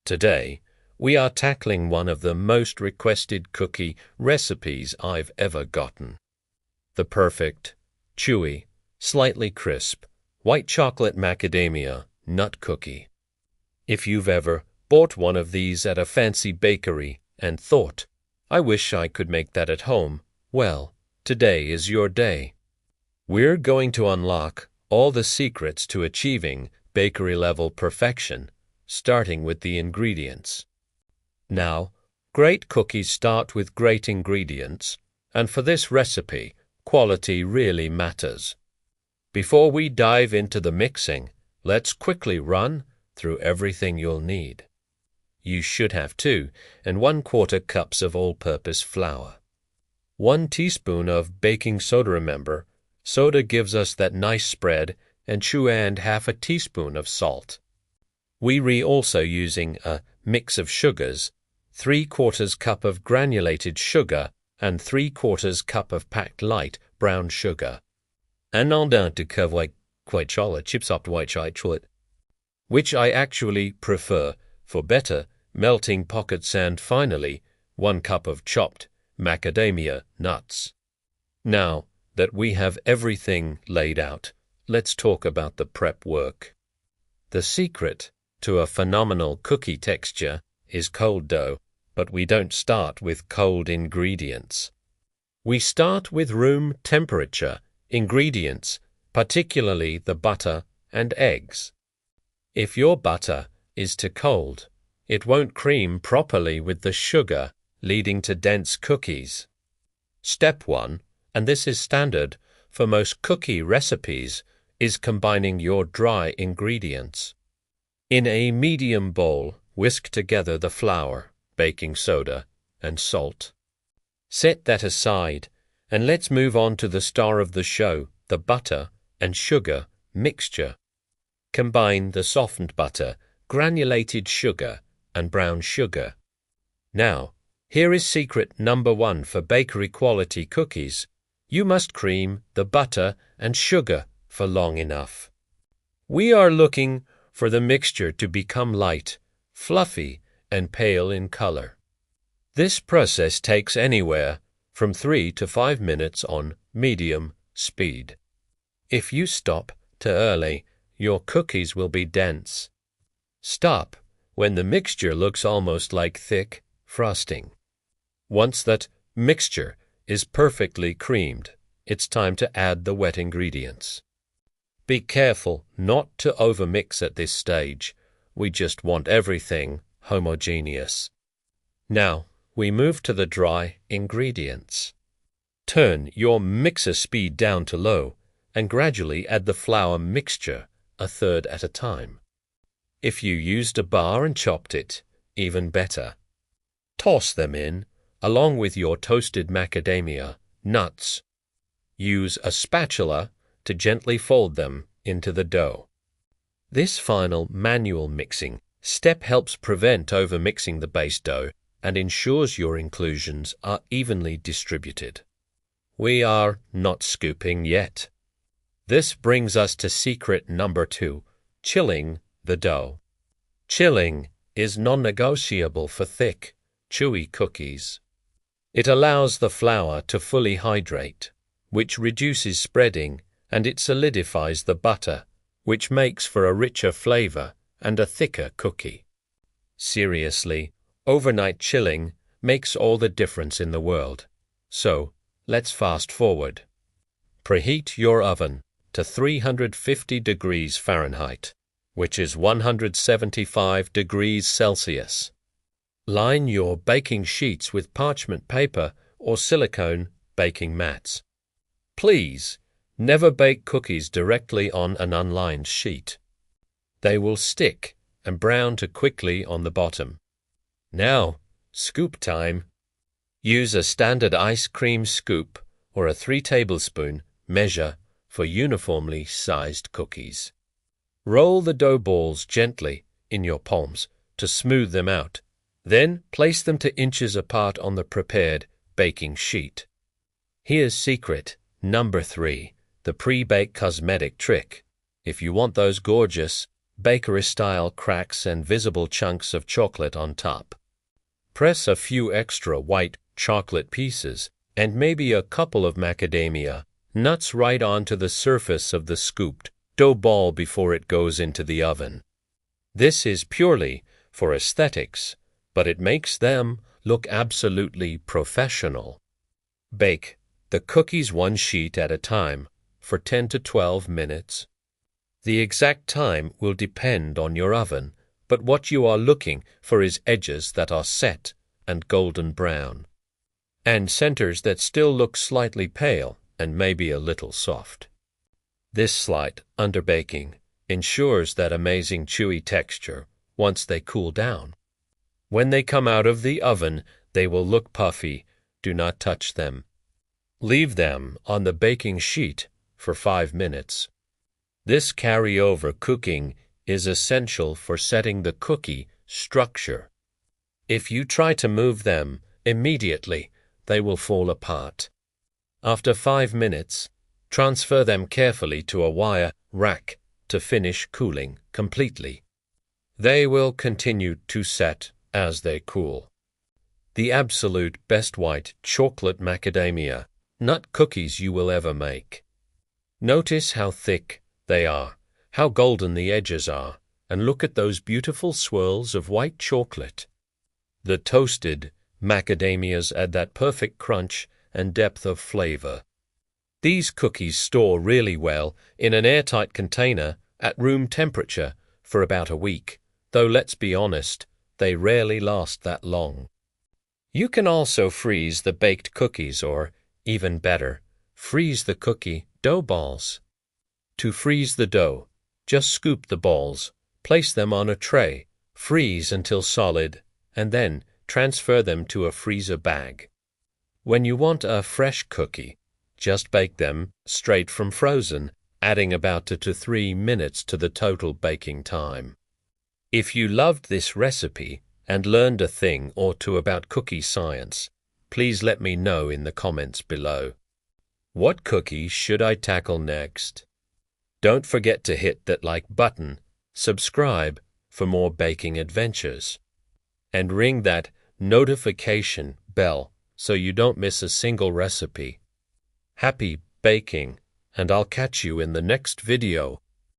Today, we are tackling one of the most requested cookie recipes I've ever gotten. The perfect, chewy, slightly crisp, white chocolate macadamia nut cookie. If you've ever bought one of these at a fancy bakery and thought, I wish I could make that at home, well, today is your day. We're going to unlock all the secrets to achieving bakery-level perfection, starting with the ingredients. Now, great cookies start with great ingredients, and for this recipe, quality really matters. Before we dive into the mixing, let's quickly run through everything you'll need. You should have 2 1/4 cups of all-purpose flour. 1 teaspoon of baking soda. Remember, soda gives us that nice spread, and half a teaspoon of salt. We're also using a mix of sugars, 3/4 cup of granulated sugar and 3/4 cup of packed light brown sugar. And on down to curve white chocolate, chips up to white chocolate, which I actually prefer for better melting pockets, and finally 1 cup of chopped macadamia nuts. Now that we have everything laid out, let's talk about the prep work. The secret to a phenomenal cookie texture is cold dough, but we don't start with cold ingredients. We start with room temperature ingredients, particularly the butter and eggs. If your butter is too cold, it won't cream properly with the sugar, leading to dense cookies. Step 1, and this is standard for most cookie recipes, is combining your dry ingredients. In a medium bowl, whisk together the flour, baking soda, and salt. Set that aside, and let's move on to the star of the show, the butter and sugar mixture. Combine the softened butter, granulated sugar, and brown sugar. Now, here is secret number 1 for bakery-quality cookies. You must cream the butter and sugar for long enough. We are looking for the mixture to become light, fluffy, and pale in color. This process takes anywhere from 3 to 5 minutes on medium speed. If you stop too early, your cookies will be dense. Stop when the mixture looks almost like thick frosting. Once that mixture is perfectly creamed, it's time to add the wet ingredients. Be careful not to overmix at this stage. We just want everything homogeneous. Now, we move to the dry ingredients. Turn your mixer speed down to low and gradually add the flour mixture 1/3 at a time. If you used a bar and chopped it, even better. Toss them in, along with your toasted macadamia nuts. Use a spatula to gently fold them into the dough. This final manual mixing step helps prevent overmixing the base dough and ensures your inclusions are evenly distributed. We are not scooping yet. This brings us to secret number 2, chilling the dough. Chilling is non-negotiable for thick, chewy cookies. It allows the flour to fully hydrate, which reduces spreading, and it solidifies the butter, which makes for a richer flavor and a thicker cookie. Seriously, overnight chilling makes all the difference in the world. So, let's fast forward. Preheat your oven to 350 degrees Fahrenheit, which is 175 degrees Celsius. Line your baking sheets with parchment paper or silicone baking mats. Please, never bake cookies directly on an unlined sheet. They will stick and brown too quickly on the bottom. Now, scoop time. Use a standard ice cream scoop or a 3 tablespoon measure for uniformly sized cookies. Roll the dough balls gently in your palms to smooth them out. Then place them to inches apart on the prepared baking sheet. Here's secret number 3, the pre-bake cosmetic trick. If you want those gorgeous, bakery-style cracks and visible chunks of chocolate on top. Press a few extra white chocolate pieces and maybe a couple of macadamia nuts right onto the surface of the scooped dough ball before it goes into the oven. This is purely for aesthetics, but it makes them look absolutely professional. Bake the cookies one sheet at a time for 10 to 12 minutes. The exact time will depend on your oven, but what you are looking for is edges that are set and golden brown, and centers that still look slightly pale and maybe a little soft. This slight underbaking ensures that amazing chewy texture once they cool down. When they come out of the oven, they will look puffy. Do not touch them. Leave them on the baking sheet for 5 minutes. This carryover cooking is essential for setting the cookie structure. If you try to move them immediately, they will fall apart. After 5 minutes, transfer them carefully to a wire rack to finish cooling completely. They will continue to set as they cool. The absolute best white chocolate macadamia nut cookies you will ever make. Notice how thick they are, how golden the edges are, and look at those beautiful swirls of white chocolate. The toasted macadamias add that perfect crunch and depth of flavor. These cookies store really well in an airtight container at room temperature for about a week, though let's be honest, they rarely last that long. You can also freeze the baked cookies or, even better, freeze the cookie dough balls. To freeze the dough, just scoop the balls, place them on a tray, freeze until solid, and then transfer them to a freezer bag. When you want a fresh cookie, just bake them straight from frozen, adding about 2 to 3 minutes to the total baking time. If you loved this recipe and learned a thing or two about cookie science, please let me know in the comments below. What cookie should I tackle next? Don't forget to hit that like button, subscribe for more baking adventures, and ring that notification bell so you don't miss a single recipe. Happy baking, and I'll catch you in the next video.